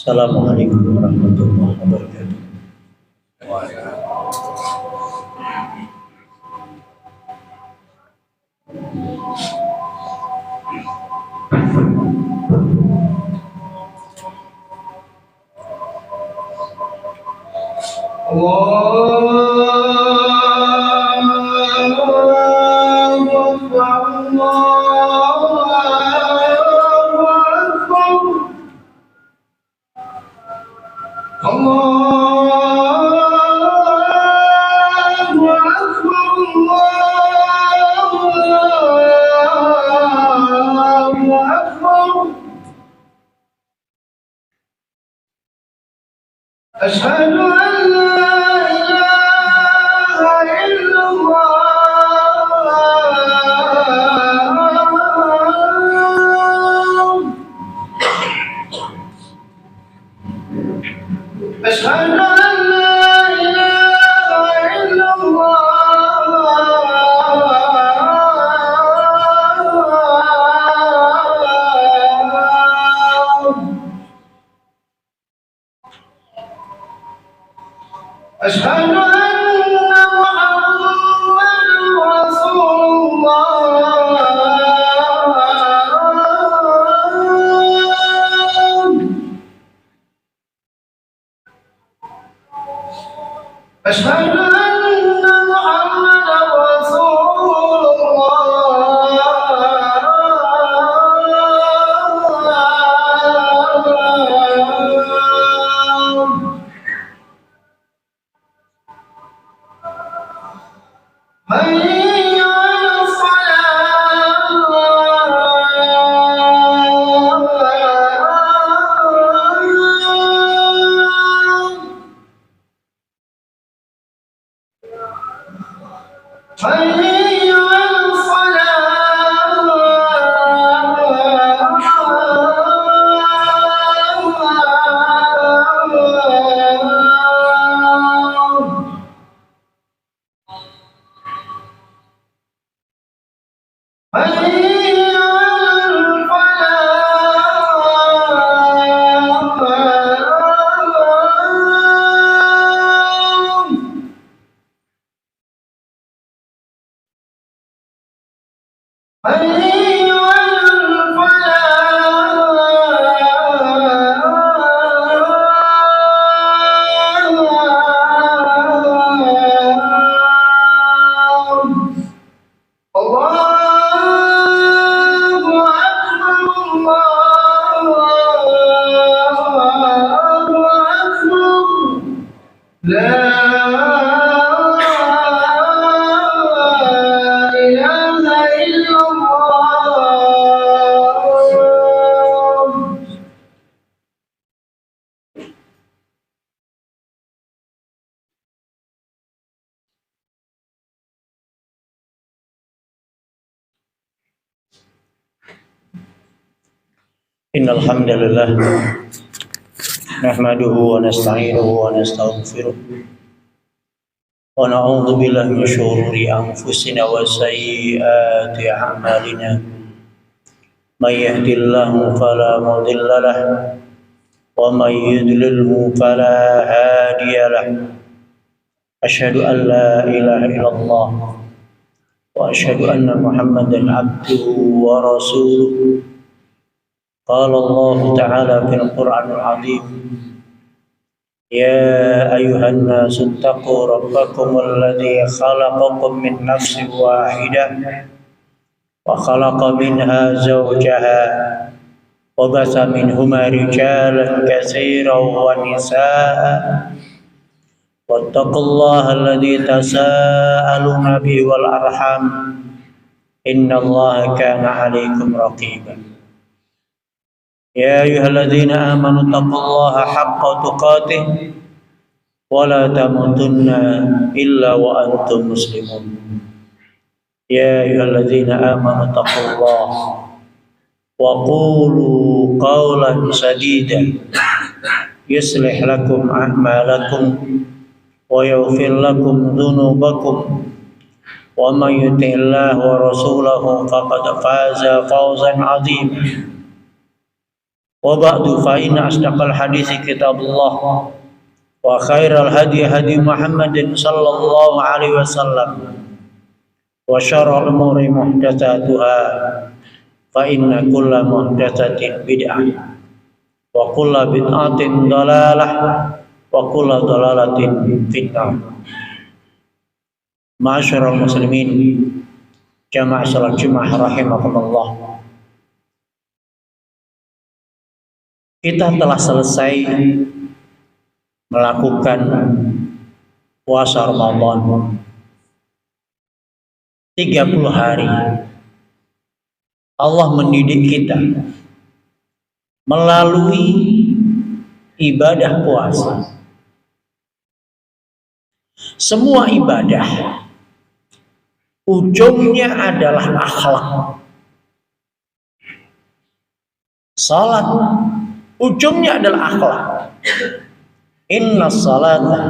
Assalamualaikum warahmatullahi wabarakatuh. أشهد أن لا إله إلا الله أشهد أن لا إله إلا الله أشهد أن محمد رسول الله أشهد أن محمد رسول الله حي على الصلاة حي على الصلاة حي على الفلاح حي على الفلاح الله لا إله إلا الله إن الحمد لله نحمده ونستعينه ونستغفره ونعوذ بالله من شرور أنفسنا وسيئات أعمالنا من يهد الله فلا مضل له ومن يضلله فلا هادي له أشهد أن لا إله إلا الله وأشهد أن محمدا عبده ورسوله قال الله تعالى في القرآن العظيم يا أيها الناس اتقوا ربكم الذي خلقكم من نفس واحدة وخلق منها زوجها وبث منهما رجالا كثيرا ونساء واتقوا الله الذي تساءلون به والأرحام إن الله كان عليكم رقيبا يا أيها الذين آمنوا اتقوا الله حق تقاته ولا تموتن إلا وأنتم مسلمون يا أيها الذين آمنوا اتقوا الله وقولوا قولا سديدا يصلح لكم أعمالكم ويغفر لكم ذنوبكم ومن يطع الله ورسوله فقد فاز فوزا عظيما Wa ba'du fa inna asdaqal hadisi kitabullah wa khairal hadi hadi Muhammadin sallallahu alaihi wasallam wa syarrul umuri muhdatsatuha fa inna kulla muhdatsatin bid'ah wa kulla bid'atin dhalalah wa kulla dhalalatin finnar. Ma'asyiral muslimin jamaah salat Jumat rahimakumullah. Kita telah selesai melakukan puasa Ramadan 30 hari. Allah mendidik kita melalui ibadah puasa. Semua ibadah ujungnya adalah akhlak. Salat ujungnya adalah akhlak. Inna salata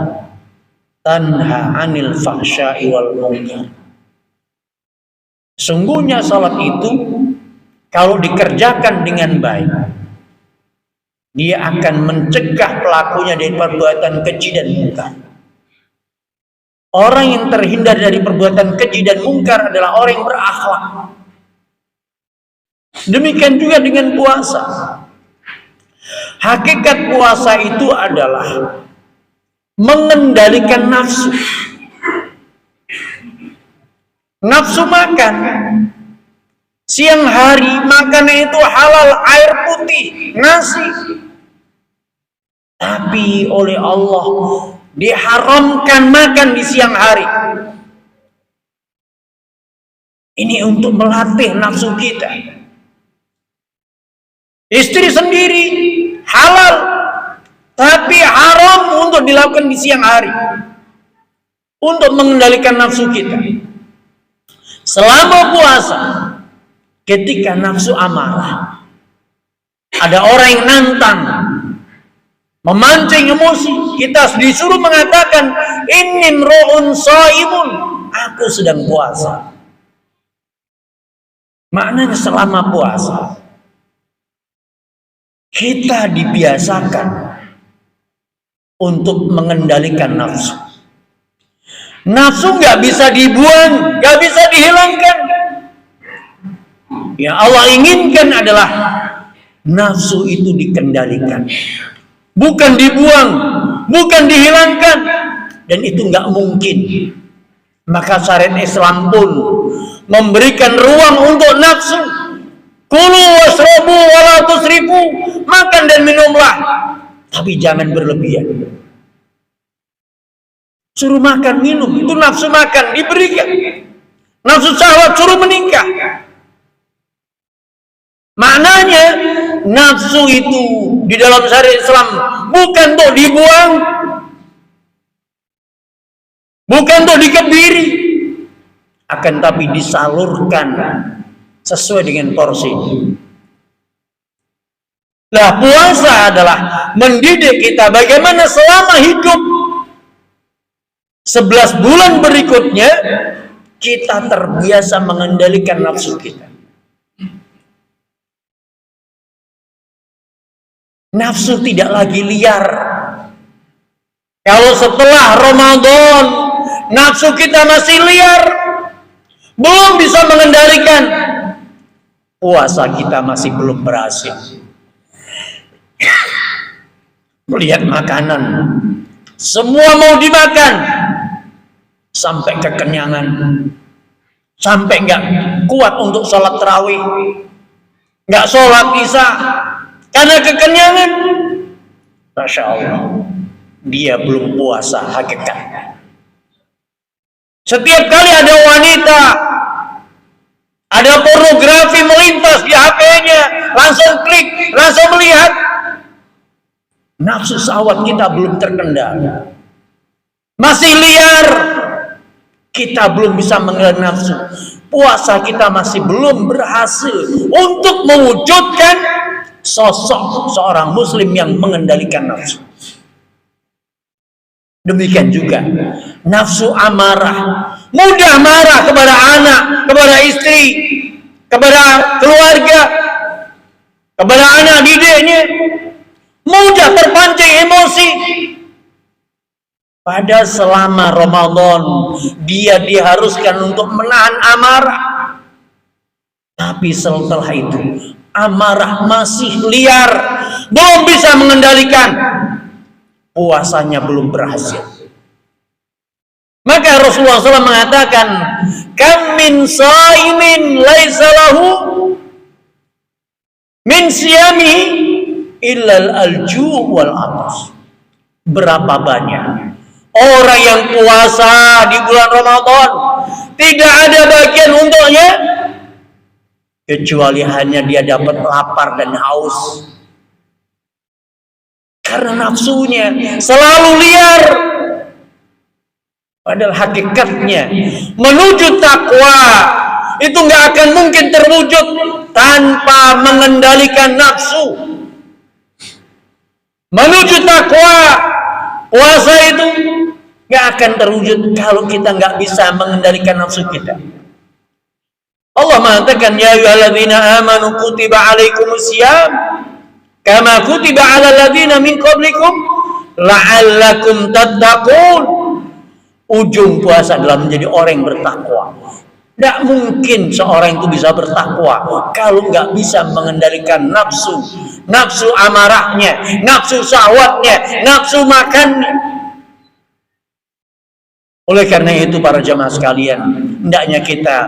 tanha anil fahsya'i wal munkar. Sungguhnya salat itu kalau dikerjakan dengan baik, dia akan mencegah pelakunya dari perbuatan keji dan munkar. Orang yang terhindar dari perbuatan keji dan munkar adalah orang yang berakhlak. Demikian juga dengan puasa. Hakikat puasa itu adalah mengendalikan nafsu. Nafsu makan. Siang hari makan itu halal, air putih, nasi. Tapi oleh Allah diharamkan makan di siang hari. Ini untuk melatih nafsu kita. Istri sendiri halal, tapi haram untuk dilakukan di siang hari untuk mengendalikan nafsu kita. Selama puasa, ketika nafsu amarah, ada orang yang nantang, memancing emosi, kita disuruh mengatakan inni mru'un shaimun, aku sedang puasa. Maknanya selama puasa kita dibiasakan untuk mengendalikan nafsu. Nafsu nggak bisa dibuang, nggak bisa dihilangkan. Yang Allah inginkan adalah nafsu itu dikendalikan, bukan dibuang, bukan dihilangkan, dan itu nggak mungkin. Maka syariat Islam pun memberikan ruang untuk nafsu. Kulu wasrabu wala tusrifu, makan dan minumlah, tapi jangan berlebihan. Suruh makan minum, itu nafsu makan diberikan. Nafsu syahwat suruh menikah. Maknanya nafsu itu di dalam syariat Islam bukan untuk dibuang, bukan untuk dikebiri, akan tapi disalurkan sesuai dengan porsi. Nah, puasa adalah mendidik kita bagaimana selama hidup 11 bulan berikutnya kita terbiasa mengendalikan nafsu kita. Nafsu tidak lagi liar. Kalau setelah Ramadan nafsu kita masih liar, belum bisa mengendalikan, puasa kita masih belum berhasil. Melihat makanan, semua mau dimakan, sampai kekenyangan, sampai nggak kuat untuk sholat tarawih, nggak sholat isya karena kekenyangan. Masya Allah, dia belum puasa hakikat. Setiap kali ada wanita, ada pornografi melintas di HP-nya, langsung klik, langsung melihat. Nafsu syahwat kita belum terkendali, masih liar. Kita belum bisa mengendalikan nafsu. Puasa kita masih belum berhasil untuk mewujudkan sosok seorang muslim yang mengendalikan nafsu. Demikian juga nafsu amarah, mudah marah kepada anak, kepada istri, kepada keluarga. kepada anak didiknya, mudah terpancing emosi. Pada selama Ramadan dia diharuskan untuk menahan amarah. Tapi setelah itu amarah masih liar, belum bisa mengendalikan. Puasanya belum berhasil. Maka Rasulullah SAW mengatakan, kam min shaimin laisa lahu min siyami illal alju' wal atas. Berapa banyak orang yang puasa di bulan Ramadan tidak ada bagian untuknya kecuali hanya dia dapat lapar dan haus. Karena nafsunya selalu liar. Padahal hakikatnya menuju takwa itu nggak akan mungkin terwujud tanpa mengendalikan nafsu. Menuju takwa, puasa itu nggak akan terwujud kalau kita nggak bisa mengendalikan nafsu kita. Allah mengatakan, ya ayyuhalladzina amanu kutiba alaikumusiyam kama kutiba alal ladzina min qablikum la'allakum tattaqun. Ujung puasa adalah menjadi orang yang bertakwa. Tidak mungkin seorang itu bisa bertakwa kalau nggak bisa mengendalikan nafsu, nafsu amarahnya, nafsu syahwatnya, nafsu makannya. Oleh karena itu para jamaah sekalian, hendaknya kita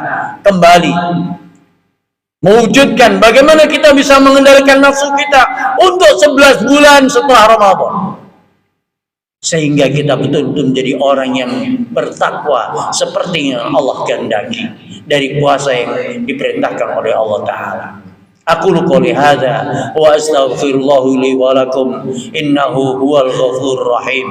kembali mewujudkan bagaimana kita bisa mengendalikan nafsu kita untuk 11 bulan setelah Ramadan. Sehingga kita betul-betul menjadi orang yang bertakwa seperti yang Allah kehendaki dari puasa yang diperintahkan oleh Allah Ta'ala. Aqulu qouli hadza wa astaghfirullahu li wa lakum innahu huwal ghafurur rahim.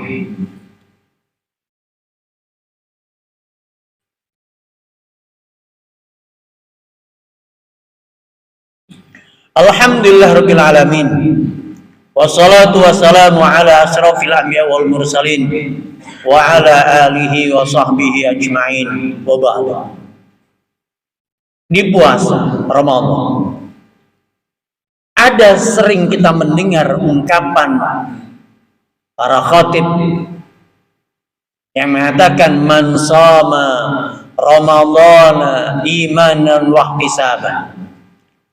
Alhamdulillah rabbil alamin. Wassalatu wassalamu ala asrafil anbiya wal mursalin wa ala alihi wa sahbihi ajma'in wa ba'du. Di puasa Ramadan ada sering kita mendengar ungkapan para khatib yang mengatakan man shama ramadhana imanan wa ihtisaban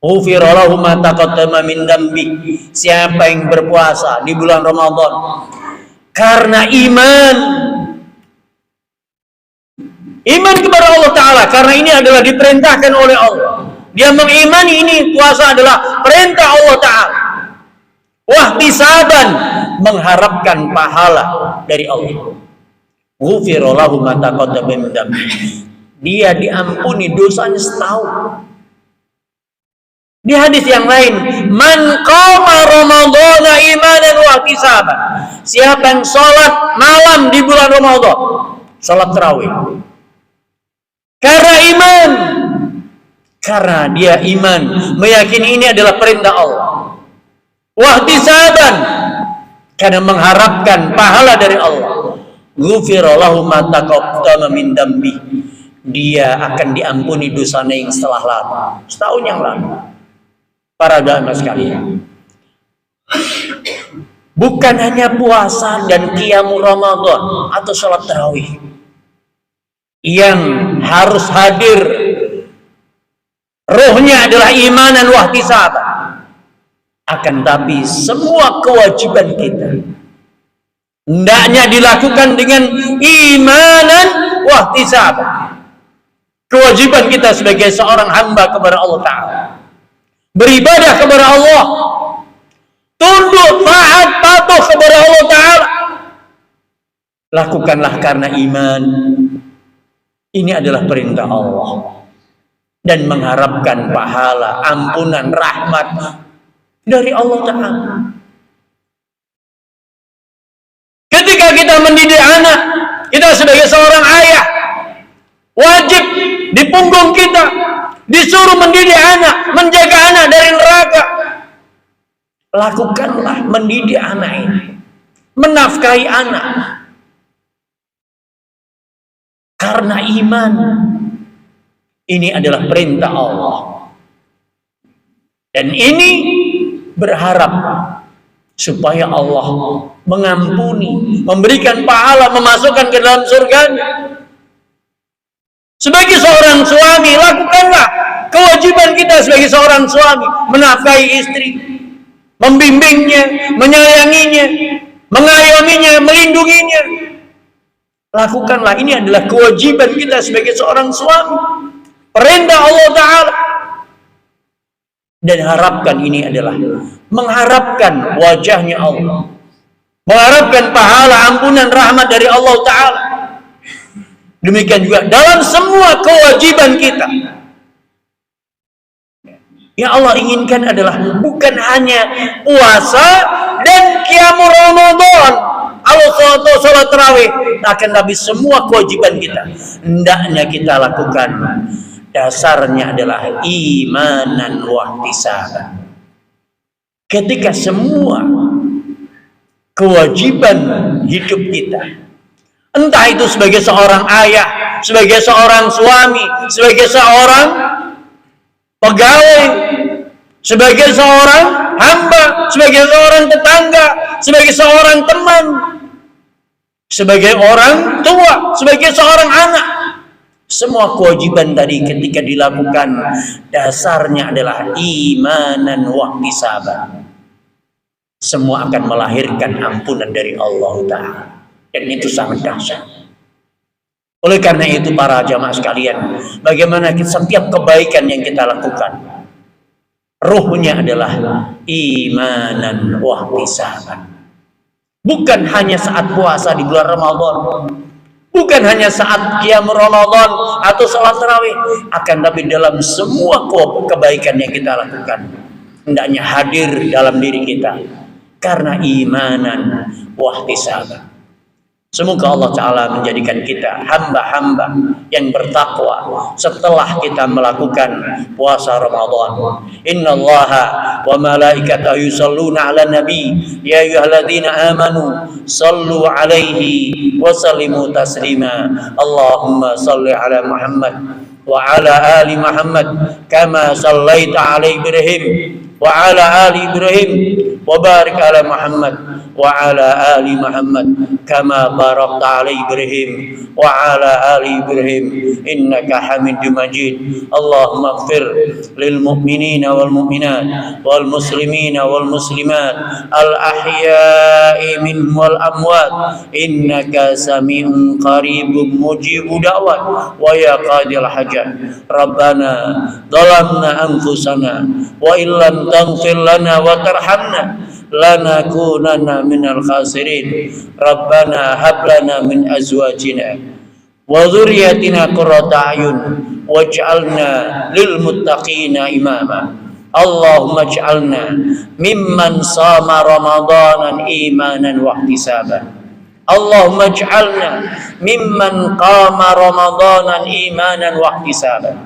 ghufira lahu ma taqaddama min dambi. Siapa yang berpuasa di bulan Ramadan karena iman kepada Allah Ta'ala, karena ini adalah diperintahkan oleh Allah, dia mengimani ini puasa adalah perintah Allah Ta'ala, wahtisaban, mengharapkan pahala dari Allah, ghufira lahu ma taqaddama min dambi, dia diampuni dosanya setahun. Di hadis yang lain, man qama ramadhana imanan wa ihtisaban, siapa yang sholat malam di bulan Ramadan, sholat tarawih karena iman, karena dia iman meyakini ini adalah perintah Allah, wa ihtisaban, karena mengharapkan pahala dari Allah, ghufira lahu ma taqaddama min dambi, dia akan diampuni dosanya yang setelah lalu, setahun yang lalu. Para jamaah sekalian, bukan hanya puasa dan qiyamul Ramadan atau sholat tarawih yang harus hadir, rohnya adalah imanan wa ihtisaban, akan tapi semua kewajiban kita hendaknya dilakukan dengan imanan wa ihtisaban. Kewajiban kita sebagai seorang hamba kepada Allah Ta'ala, beribadah kepada Allah, tunduk, taat, patuh kepada Allah Ta'ala, lakukanlah karena iman. Ini adalah perintah Allah dan mengharapkan pahala, ampunan, rahmat dari Allah Ta'ala. Ketika kita mendidik anak, kita sebagai seorang ayah wajib di punggung kita disuruh mendidik anak, menjaga anak dari neraka. Lakukanlah mendidik anak ini, menafkahi anak karena iman. Ini adalah perintah Allah, dan ini berharap supaya Allah mengampuni, memberikan pahala, memasukkan ke dalam surganya. Sebagai seorang suami, lakukanlah kewajiban kita sebagai seorang suami, menafkahi istri, membimbingnya, menyayanginya, mengayominya, melindunginya. Lakukanlah, ini adalah kewajiban kita sebagai seorang suami. Perintah Allah Ta'ala. Dan harapkan, ini adalah mengharapkan wajahnya Allah, mengharapkan pahala, ampunan, rahmat dari Allah Ta'ala. Demikian juga dalam semua kewajiban kita. Yang Allah inginkan adalah bukan hanya puasa dan qiyamul Ramadan, salat tarawih, akan tapi semua kewajiban kita hendaknya kita lakukan. Dasarnya adalah imanan wa ihtisaban. Ketika semua kewajiban hidup kita, entah itu sebagai seorang ayah, sebagai seorang suami, sebagai seorang pegawai, sebagai seorang hamba, sebagai seorang tetangga, sebagai seorang teman, sebagai orang tua, sebagai seorang anak, semua kewajiban tadi ketika dilakukan dasarnya adalah imanan wa ihtisaban. Semua akan melahirkan ampunan dari Allah Ta'ala. Dan itu sangat dahsyat. Oleh karena itu para jamaah sekalian, bagaimana setiap kebaikan yang kita lakukan, ruhnya adalah imanan wa ihtisaban. Bukan hanya saat puasa di bulan Ramadan, bukan hanya saat qiyamul Ramadan atau salat tarawih, akan tapi dalam semua kebaikan yang kita lakukan hendaknya hadir dalam diri kita karena imanan wa ihtisaban. Semoga Allah Ta'ala menjadikan kita hamba-hamba yang bertakwa setelah kita melakukan puasa Ramadan. Inna Allaha wa malaikatahu yusalluna ala nabi ya ayyuhalladzina amanu sallu alaihi wa sallimu taslima. Allahumma salli ala Muhammad wa ala ali Muhammad kama sallaita ala Ibrahim wa ala ali Ibrahim wa barik ala Muhammad wa ala ali Muhammad kama barakta ala Ibrahim wa ala ali Ibrahim innaka Hamidum Majid. Allahumma ighfir lil mu'minina wal mu'minat wal muslimina wal muslimat al ahya'i minhum wal amwat innaka sami'un qaribun mujibud da'wat wa ya qadil hajat. Rabbana dhalamna anfusana wa illam taghfir lana wa tarhamna lanakunanna minal khasirin. Rabbana hab lana min azwajina wa dhurriyyatina qurrata a'yun waj'alna lil muttaqina imama. Allahumma ij'alna mimman shama ramadanan imanan wa ihtisaban. Allahumma ij'alna mimman qama ramadanan imanan wa ihtisaban.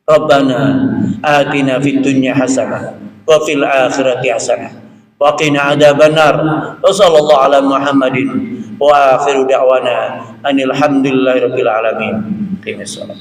Rabbana atina fid dunya hasanah wa fil akhirati hasanah wa qina adzabannar. Wa sallallahu ala Muhammadin wa akhiru da'wana anil hamdulillahi rabbil alamin. Qim as-salat.